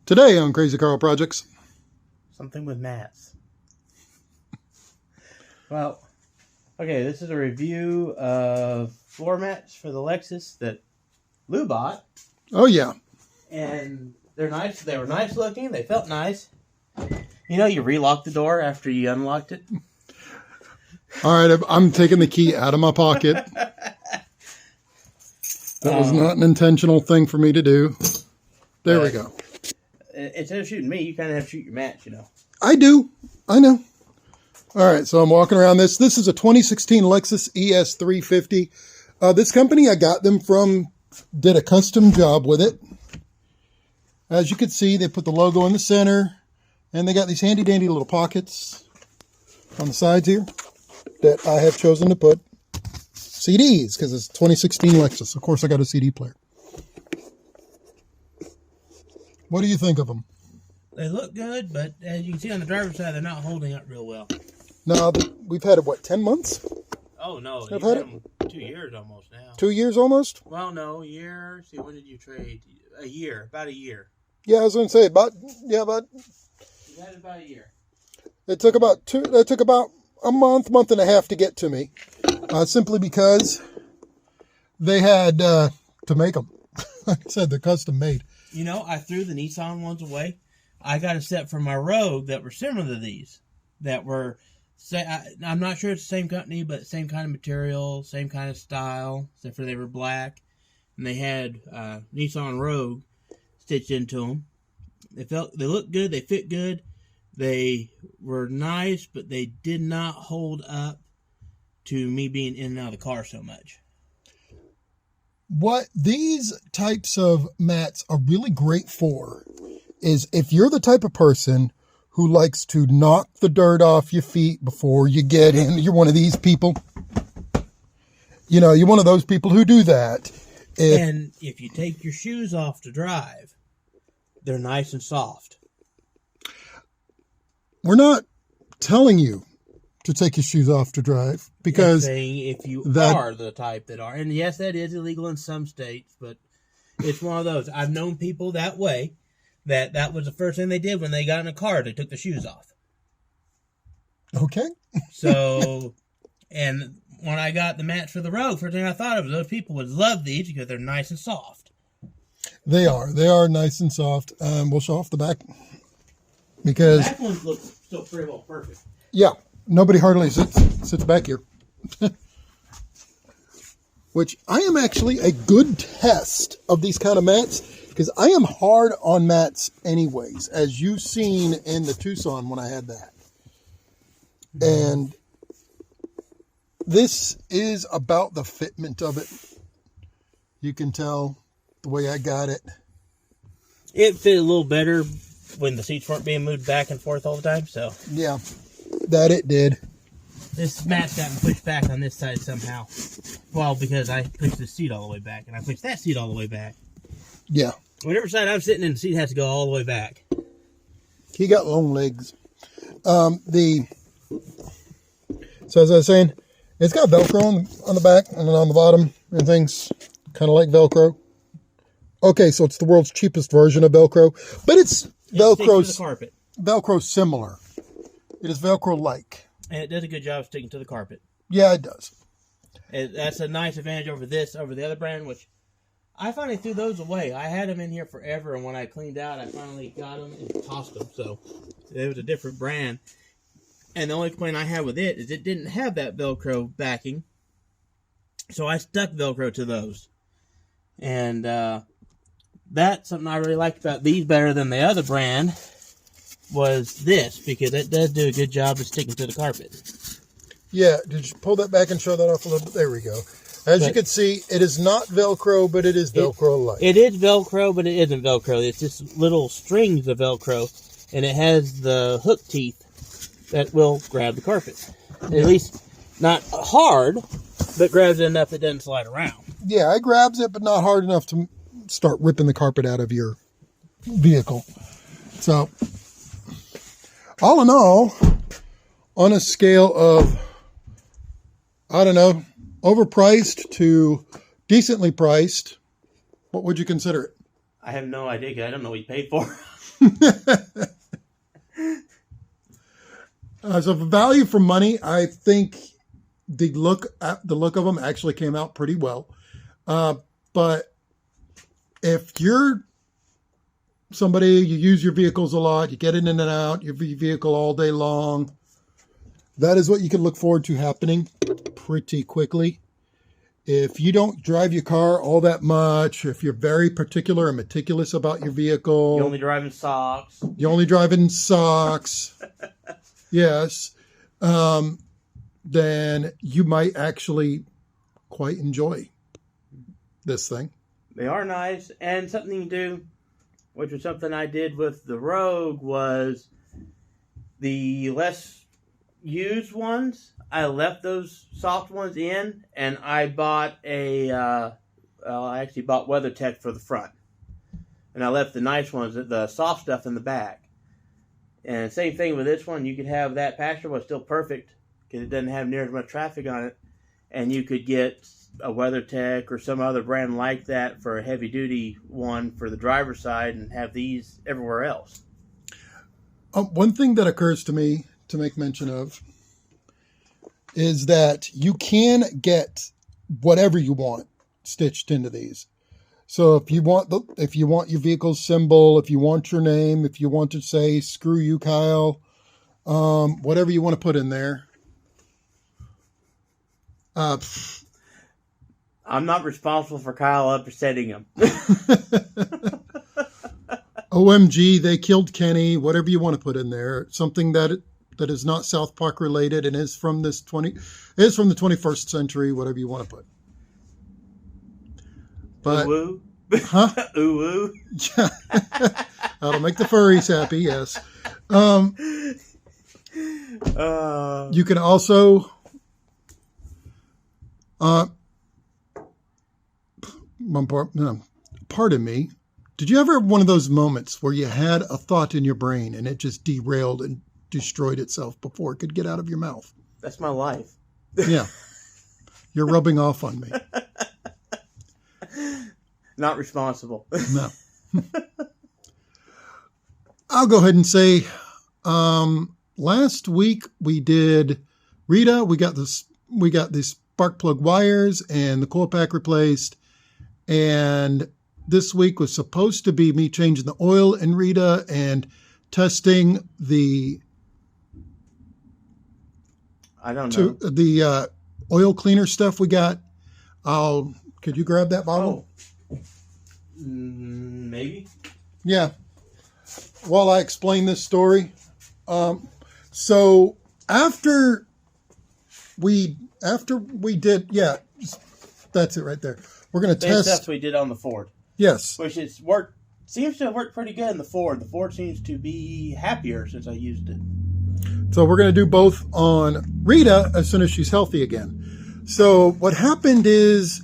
Today on Crazy Carl Projects. Something with mats. Well, okay, this is a review of floor mats for the Lexus that Lou bought. Oh, yeah. And they're nice. They were nice looking. They felt nice. You know, you relock the door after you unlocked it. All right, I'm taking the key out of my pocket. That was not an intentional thing for me to do. There we go. Instead of shooting me, you kind of have to shoot your match, you know. I do. I know. All right, so I'm walking around this. This is a 2016 Lexus ES350. This company, I got them from, did a custom job with it. As you can see, they put the logo in the center, and they got these handy-dandy little pockets on the sides here that I have chosen to put CDs, because it's 2016 Lexus. Of course, I got a CD player. What do you think of them? They look good, but as you can see on the driver's side, they're not holding up real well. No, we've had it, what, 10 months? Oh, no. I've had it 2 years almost now. 2 years almost? Well, no, a year. See, when did you trade? A year. About a year. Yeah, I was going to say, about. You had it about a year. It took about a month and a half to get to me. Simply because they had to make them. Like I said, they're custom made. You know, I threw the Nissan ones away. I got a set from my Rogue that were similar to these. That were, I'm not sure it's the same company, but same kind of material, same kind of style, except for they were black. And they had Nissan Rogue stitched into them. They looked good, they fit good. They were nice, but they did not hold up to me being in and out of the car so much. What these types of mats are really great for is if you're the type of person who likes to knock the dirt off your feet before you get in. You're one of these people. You know, you're one of those people who do that. And if you take your shoes off to drive, they're nice and soft. We're not telling you to take your shoes off to drive, because I'm saying if you are the type that are, and yes, that is illegal in some states, but it's one of those. I've known people that way, that was the first thing they did when they got in a car. They took the shoes off. Okay. So, and when I got the mats for the Rogue, first thing I thought of was those people would love these because they're nice and soft. They are nice and soft. We'll show off the back, because the back ones look still pretty well perfect. Yeah. Nobody hardly sits back here. Which I am actually a good test of these kind of mats, because I am hard on mats anyways, as you've seen in the Tucson when I had that. And this is about the fitment of it. You can tell the way I got it. It fit a little better when the seats weren't being moved back and forth all the time, so. Yeah. That it did. This mat's gotten pushed back on this side somehow. Well, because I pushed the seat all the way back, and I pushed that seat all the way back. Yeah. Whatever side I'm sitting in, the seat has to go all the way back. He got long legs. So as I was saying, it's got Velcro on the back and then on the bottom and things, kind of like Velcro. Okay, so it's the world's cheapest version of Velcro, but it's Velcro's carpet. Velcro similar. It is Velcro-like. And it does a good job of sticking to the carpet. Yeah, it does. That's a nice advantage over the other brand, which I finally threw those away. I had them in here forever, and when I cleaned out, I finally got them and tossed them. So it was a different brand. And the only complaint I had with it is it didn't have that Velcro backing. So I stuck Velcro to those. And that's something I really liked about these better than the other brand, was this, because it does do a good job of sticking to the carpet. Yeah, did you pull that back and show that off a little bit? There we go. As you can see, it is not Velcro, but it is Velcro-like. It is Velcro, but it isn't Velcro. It's just little strings of Velcro, and it has the hook teeth that will grab the carpet. At least not hard, but grabs it enough it doesn't slide around. Yeah, it grabs it, but not hard enough to start ripping the carpet out of your vehicle. So, all in all, on a scale of, I don't know, overpriced to decently priced, what would you consider it? I have no idea because I don't know what you paid for. So for value for money, I think the look of them actually came out pretty well. But if you're somebody, you use your vehicles a lot, you get in and out your vehicle all day long, that is what you can look forward to happening pretty quickly. If you don't drive your car all that much, if you're very particular and meticulous about your vehicle. You only drive in socks. You only drive in socks. Yes. Then you might actually quite enjoy this thing. They are nice. And something you do, which was something I did with the Rogue, was the less used ones, I left those soft ones in, and I bought I actually bought WeatherTech for the front. And I left the nice ones, the soft stuff, in the back. And same thing with this one. You could have that passenger was still perfect because it doesn't have near as much traffic on it. And you could get a WeatherTech or some other brand like that for a heavy-duty one for the driver's side and have these everywhere else. One thing that occurs to me to make mention of is that you can get whatever you want stitched into these. So if you want your vehicle's symbol, if you want your name, if you want to say "screw you, Kyle," whatever you want to put in there. I'm not responsible for Kyle upsetting him. OMG, they killed Kenny. Whatever you want to put in there, something that is not South Park related and is from the 21st century. Whatever you want to put. But, ooh, huh? Ooh, ooh. Yeah. That'll make the furries happy, yes. You can also pardon me. Did you ever have one of those moments where you had a thought in your brain and it just derailed and destroyed itself before it could get out of your mouth? That's my life. Yeah. You're rubbing off on me. Not responsible. No. I'll go ahead and say, last week we did Rita. We got the spark plug wires and the coil pack replaced. And this week was supposed to be me changing the oil in Rita and testing the the oil cleaner stuff we got. Could you grab that bottle? Oh. Maybe. Yeah. While I explain this story. So after we did, yeah, that's it right there. We're going to test stuff we did on the Ford. Yes. Which seems to have worked pretty good in the Ford. The Ford seems to be happier since I used it. So we're going to do both on Rita as soon as she's healthy again. So what happened is,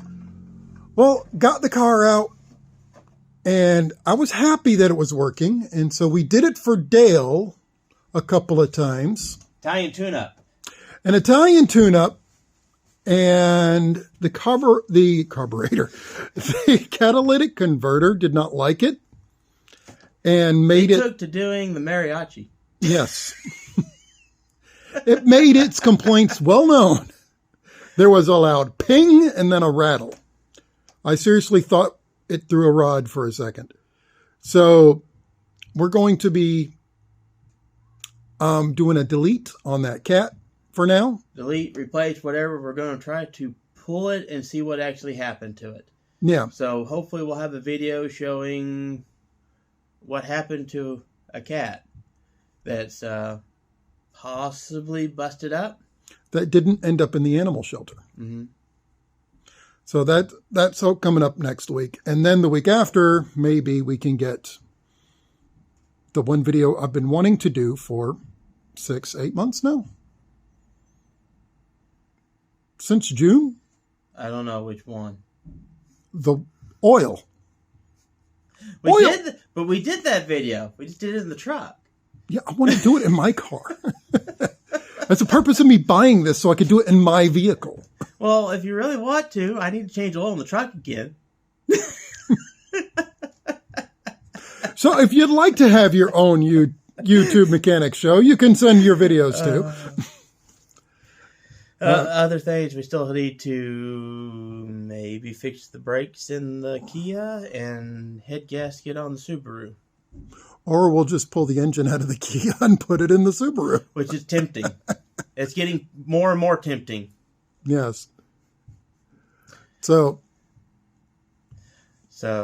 got the car out and I was happy that it was working. And so we did it for Dale a couple of times. Italian tune-up. An Italian tune-up. And the carburetor, the catalytic converter did not like it and made it took to doing the mariachi. Yes. It made its complaints well known. There was a loud ping and then a rattle. I seriously thought it threw a rod for a second. So we're going to be doing a delete on that cat for now. Delete, replace, whatever. We're going to try to pull it and see what actually happened to it. Yeah. So hopefully we'll have a video showing what happened to a cat that's possibly busted up. That didn't end up in the animal shelter. Mm-hmm. So that's all coming up next week. And then the week after, maybe we can get the one video I've been wanting to do for 6-8 months now. Since June? I don't know which one. The oil. We did that video. We just did it in the truck. Yeah, I want to do it in my car. That's the purpose of me buying this, so I could do it in my vehicle. Well, if you really want to, I need to change oil in the truck again. So if you'd like to have your own YouTube mechanic show, you can send your videos to. Other things, we still need to maybe fix the brakes in the Kia and head gasket on the Subaru. Or we'll just pull the engine out of the Kia and put it in the Subaru. Which is tempting. It's getting more and more tempting. Yes. So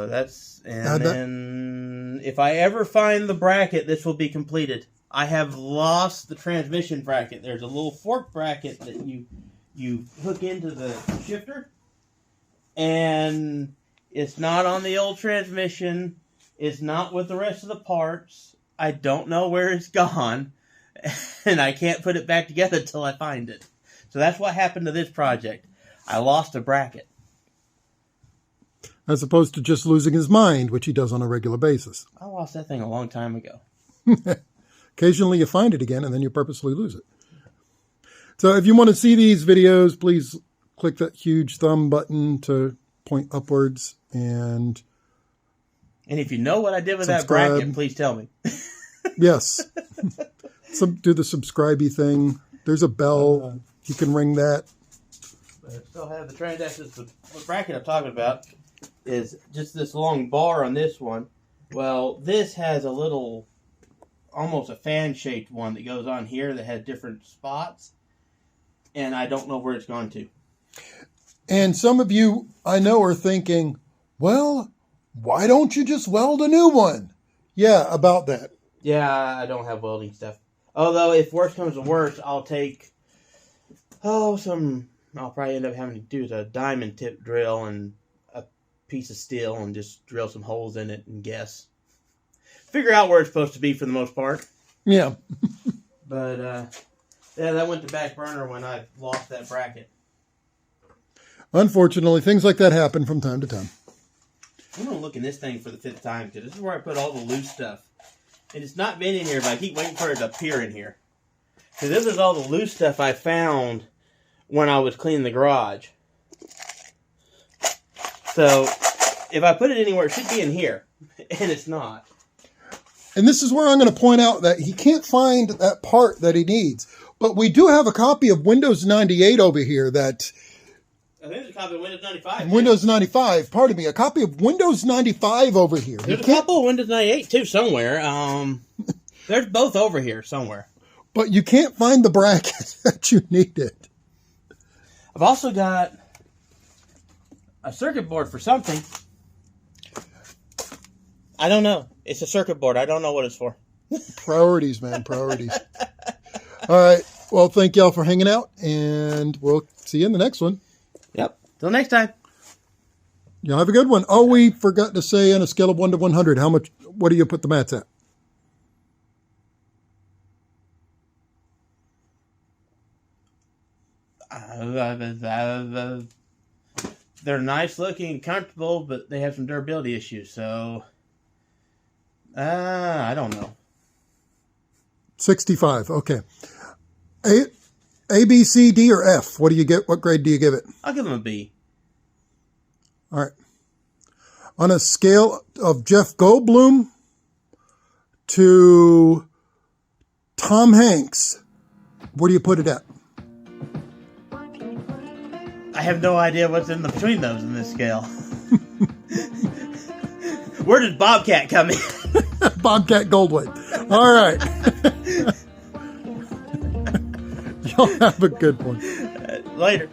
that's, and then if I ever find the bracket, this will be completed. I have lost the transmission bracket. There's a little fork bracket that you hook into the shifter, and it's not on the old transmission. It's not with the rest of the parts. I don't know where it's gone, and I can't put it back together until I find it. So that's what happened to this project. I lost a bracket. As opposed to just losing his mind, which he does on a regular basis. I lost that thing a long time ago. Occasionally you find it again, and then you purposely lose it. So if you want to see these videos, please click that huge thumb button to point upwards. And if you know what I did with subscribe. That bracket, please tell me. Yes. Do the subscribe-y thing. There's a bell. You can ring that. But I still have the transactions. The bracket I'm talking about is just this long bar on this one. Well, this has a little, almost a fan-shaped one that goes on here that has different spots. And I don't know where it's gone to. And some of you, I know, are thinking, well, why don't you just weld a new one? Yeah, about that. Yeah, I don't have welding stuff. Although, if worse comes to worse, I'll take, I'll probably end up having to do a diamond tip drill and a piece of steel and just drill some holes in it and guess. Figure out where it's supposed to be for the most part. Yeah. But, yeah, that went to back burner when I lost that bracket. Unfortunately, things like that happen from time to time. I'm going to look in this thing for the 5th time because this is where I put all the loose stuff. And it's not been in here, but I keep waiting for it to appear in here. So this is all the loose stuff I found when I was cleaning the garage. So if I put it anywhere, it should be in here. And it's not. And this is where I'm going to point out that he can't find that part that he needs. But we do have a copy of Windows 98 over here that... I think there's a copy of Windows 95. Windows 95, pardon me. A copy of Windows 95 over here. There's a couple of Windows 98 too somewhere. There's both over here somewhere. But you can't find the bracket that you needed. I've also got a circuit board for something. I don't know. It's a circuit board. I don't know what it's for. Priorities, man. Priorities. All right. Well, thank y'all for hanging out, and we'll see you in the next one. Yep. Till next time. Y'all have a good one. Oh, we forgot to say on a scale of 1 to 100, what do you put the mats at? They're nice looking and comfortable, but they have some durability issues, so I don't know. 65. Okay. A, B, C, D, or F? What do you get? What grade do you give it? I'll give them a B. All right. On a scale of Jeff Goldblum to Tom Hanks, where do you put it at? I have no idea what's in between those in this scale. Where did Bobcat come in? Bobcat Goldthwait. All right. Y'all have a good one. Later.